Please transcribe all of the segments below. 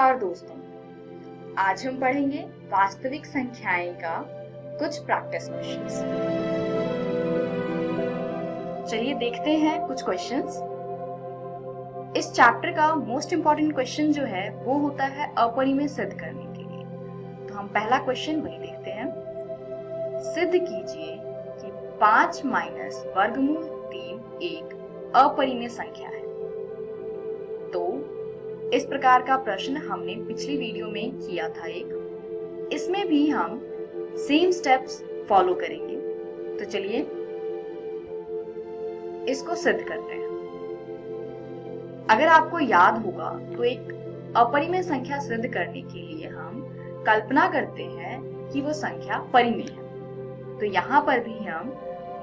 नमस्कार दोस्तों, आज हम पढ़ेंगे वास्तविक संख्याएं का कुछ प्रैक्टिस क्वेश्चंस। चलिए देखते हैं कुछ क्वेश्चंस। इस चैप्टर का मोस्ट इम्पोर्टेंट क्वेश्चन जो है वो होता है अपरिमेय सिद्ध करने के लिए। तो हम पहला क्वेश्चन वही देखते हैं। सिद्ध कीजिए कि 5 माइनस वर्गमूल 3 एक अपरिमेय संख्या है। तो इस प्रकार का प्रश्न हमने पिछली वीडियो में किया था एक। इसमें भी हम सेम स्टेप्स फॉलो करेंगे। तो चलिए इसको सिद्ध करते हैं। अगर आपको याद होगा तो एक अपरिमेय संख्या सिद्ध करने के लिए हम कल्पना करते हैं कि वो संख्या परिमेय है। तो यहाँ पर भी हम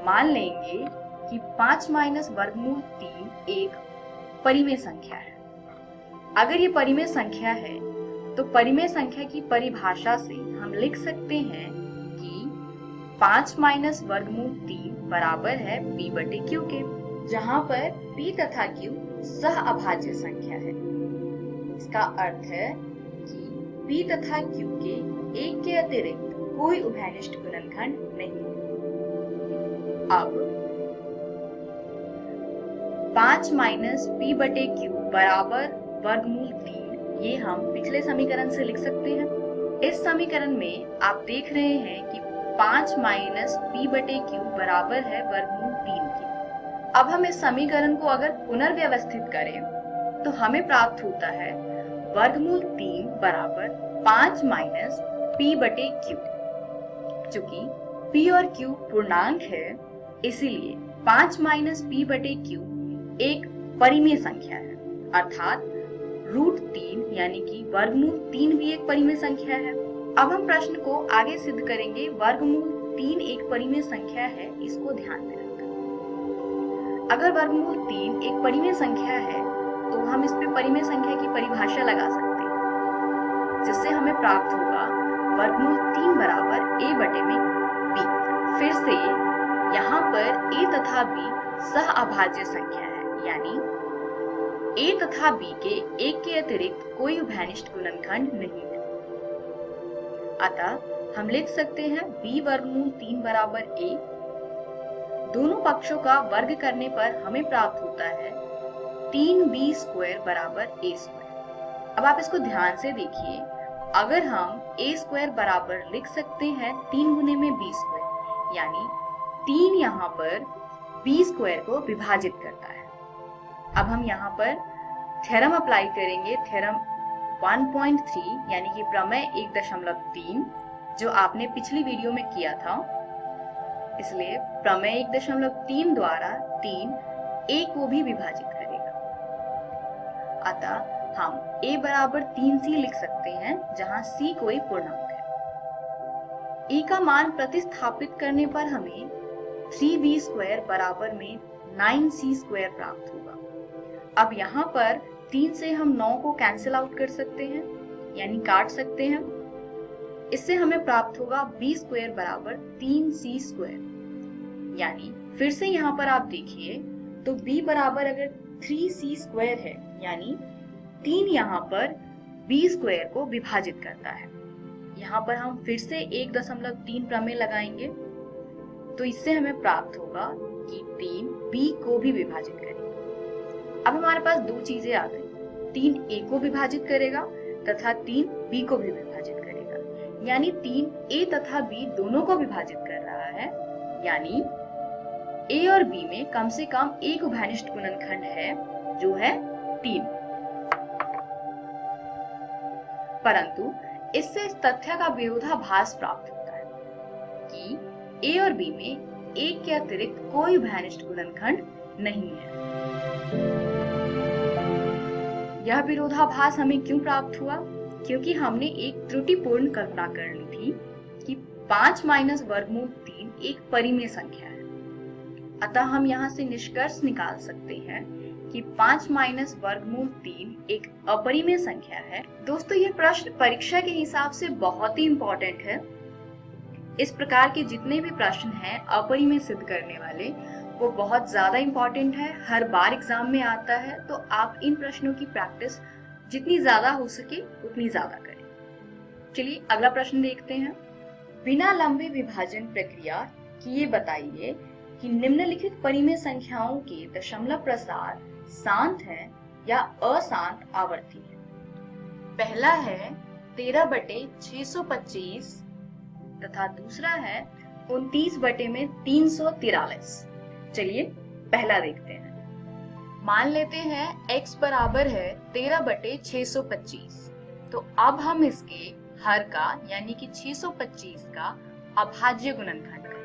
मान लेंगे कि 5 माइनस वर्गमूल 3 एक परिमेय संख्या है। अगर ये परिमेय संख्या है तो परिमेय संख्या की परिभाषा से हम लिख सकते हैं कि 5 माइनस वर्गमूल 3 बराबर है p बटे q के, जहाँ पर p तथा q सह अभाज्य संख्या है। इसका अर्थ है कि p तथा q के एक के अतिरिक्त कोई उभयनिष्ठ गुणनखंड नहीं है। अब 5 माइनस p बटे q बराबर वर्गमूल 3 ये हम पिछले समीकरण से लिख सकते हैं। इस समीकरण में आप देख रहे हैं कि 5 माइनस p बटे q बराबर है वर्गमूल 3 के। अब हम इस समीकरण को अगर पुनर्व्यवस्थित करें तो हमें प्राप्त होता है वर्गमूल 3 बराबर 5 माइनस p बटे q। चूंकि p और q पूर्णांक है, इसीलिए 5 माइनस p बटे q एक परिमेय संख्या है, अर्थात √3 यानी कि वर्गमूल 3 भी एक परिमेय संख्या है। अब हम प्रश्न को आगे सिद्ध करेंगे। वर्गमूल 3 एक परिमेय संख्या है, इसको ध्यान में रखकर। अगर वर्गमूल 3 एक परिमेय संख्या है तो हम इस पे परिमेय संख्या की परिभाषा लगा सकते हैं, जिससे हमें प्राप्त होगा वर्गमूल 3 बराबर a बटे में b। फिर से यहाँ पर a तथा b सह अभाज्य संख्या है, यानी a तथा b के एक के अतिरिक्त कोई उभयनिष्ठ गुणनखंड नहीं है। अतः हम लिख सकते हैं b वर्गमूल 3 बराबर a। दोनों पक्षों का वर्ग करने पर हमें प्राप्त होता है 3b स्क्वायर बराबर a स्क्वायर। अब आप इसको ध्यान से देखिए। अगर हम a स्क्वायर बराबर लिख सकते हैं 3 गुने में b स्क्वायर, यानी 3 यहाँ पर b स्क्वायर को विभाजित करता है। अब हम यहाँ पर थ्योरम अप्लाई करेंगे, थ्योरम 1.3 यानी कि प्रमेय 1.3 जो आपने पिछली वीडियो में किया था। इसलिए प्रमेय 1.3 द्वारा 3 a को भी विभाजित करेगा। अतः हम a बराबर 3c लिख सकते हैं, जहां c कोई पूर्णांक है। a का मान प्रतिस्थापित करने पर हमें 3b स्क्वायर बराबर में 9c स्क्वायर प्राप्त होगा। अब यहाँ पर 3 से हम 9 को कैंसिल आउट कर सकते हैं, यानी काट सकते हैं। इससे हमें प्राप्त होगा b स्क्वायर बराबर 3c स्क्वायर। यानी फिर से यहाँ पर आप देखिए तो b बराबर अगर 3c स्क्वायर है, यानी 3 यहाँ पर b स्क्वायर को विभाजित करता है। यहाँ पर हम फिर से 1.3 प्रमेय लगाएंगे, तो इससे हमें प्राप्त होगा कि 3 b को भी विभाजित करेगा। अब हमारे पास दो चीजें आ गई, 3 a को विभाजित करेगा तथा 3 b को भी विभाजित करेगा, यानी 3 a तथा b दोनों को विभाजित कर रहा है। यानी a और b में कम से कम एक उभयनिष्ठ गुणनखंड है, जो है 3। परंतु इससे इस तथ्य का विरोधाभास प्राप्त होता है कि a और b में एक के अतिरिक्त कोई उभयनिष्ठ गुणनखंड नहीं है। यह विरोधाभास हमें क्यों प्राप्त हुआ? क्योंकि हमने एक त्रुटिपूर्ण कल्पना कर ली थी कि 5 माइनस वर्गमूल 3 एक परिमेय संख्या है। अतः हम यहाँ से निष्कर्ष निकाल सकते हैं कि 5 माइनस वर्गमूल 3 एक अपरिमेय संख्या है। दोस्तों, यह प्रश्न परीक्षा के हिसाब से बहुत ही इम्पोर्टेंट है। इस प्रकार के जितने भी प्रश्न हैं अपरिमेय सिद्ध करने वाले, वो बहुत ज्यादा इम्पोर्टेंट है, हर बार एग्जाम में आता है। तो आप इन प्रश्नों की प्रैक्टिस जितनी ज्यादा हो सके उतनी ज्यादा करें। चलिए अगला प्रश्न देखते हैं। बिना लंबे विभाजन प्रक्रिया किए बताइए कि निम्नलिखित परिमेय संख्याओं के दशमलव प्रसार शांत है या अशांत आवर्ती है। पहला है 13/625 तथा दूसरा है 29/343। चलिए पहला देखते हैं। मान लेते हैं x बराबर है 13/625। तो अब हम इसके हर का यानी कि 625 का अभाज्य गुणनखंड करेंगे।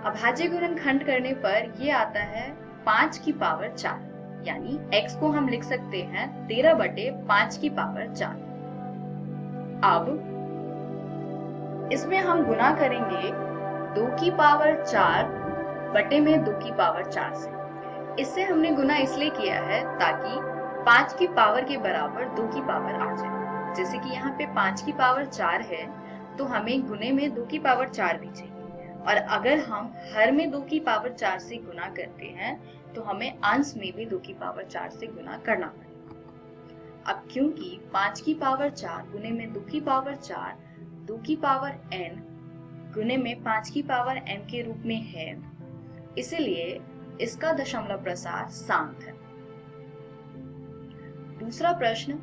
अभाज्य गुणनखंड करने पर ये आता है 5 की पावर 4, यानी x को हम लिख सकते हैं 13/5 की पावर 4। अब इसमें हम गुना करेंगे 2 की पावर 4 बटे में 2 की पावर 4 से। इससे हमने गुना इसलिए किया है ताकि 5 की पावर के बराबर 2 की पावर आ जाए। जैसे कि यहाँ पे 5 की पावर 4 है तो हमें गुने में 2 की पावर 4 भी चाहिए, और अगर हम हर में 2 की पावर 4 से गुना करते हैं तो हमें अंश में भी 2 की पावर 4 से गुना करना पड़ेगा। अब क्योंकि 5 की पावर 4 गुने में 2 की पावर 4 2 की पावर n गुने में 5 की पावर m के रूप में है, इसलिए इसका दशमलव प्रसार शांत है। दूसरा प्रश्न,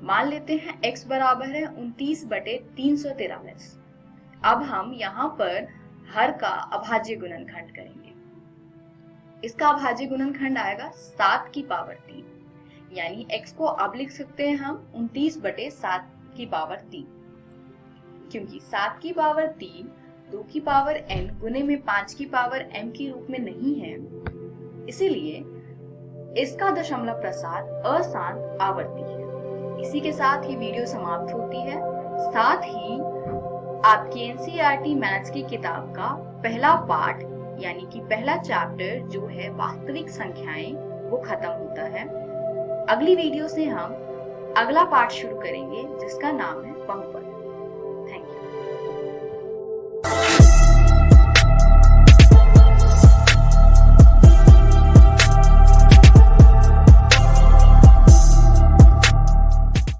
मान लेते हैं x बराबर है 29/343। अब हम यहाँ पर हर का अभाज्य गुणनखंड करेंगे। इसका अभाज्य गुणनखंड आएगा 7 की पावर 3, यानी x को अब लिख सकते हैं हम 29/7 की पावर 3, क्योंकि 7 की पावर 3 2 की पावर n गुने में 5 की पावर m के रूप में नहीं है, इसीलिए इसका दशमलव प्रसार अशांत आवर्ती है। इसी के साथ ही वीडियो समाप्त होती है। साथ ही आपकी एनसीईआरटी मैथ्स की किताब का पहला पार्ट यानी कि पहला चैप्टर जो है वास्तविक संख्याएं वो खत्म होता है। अगली वीडियो से हम अगला पार्ट शुरू करेंगे जिसका नाम है बहुपद।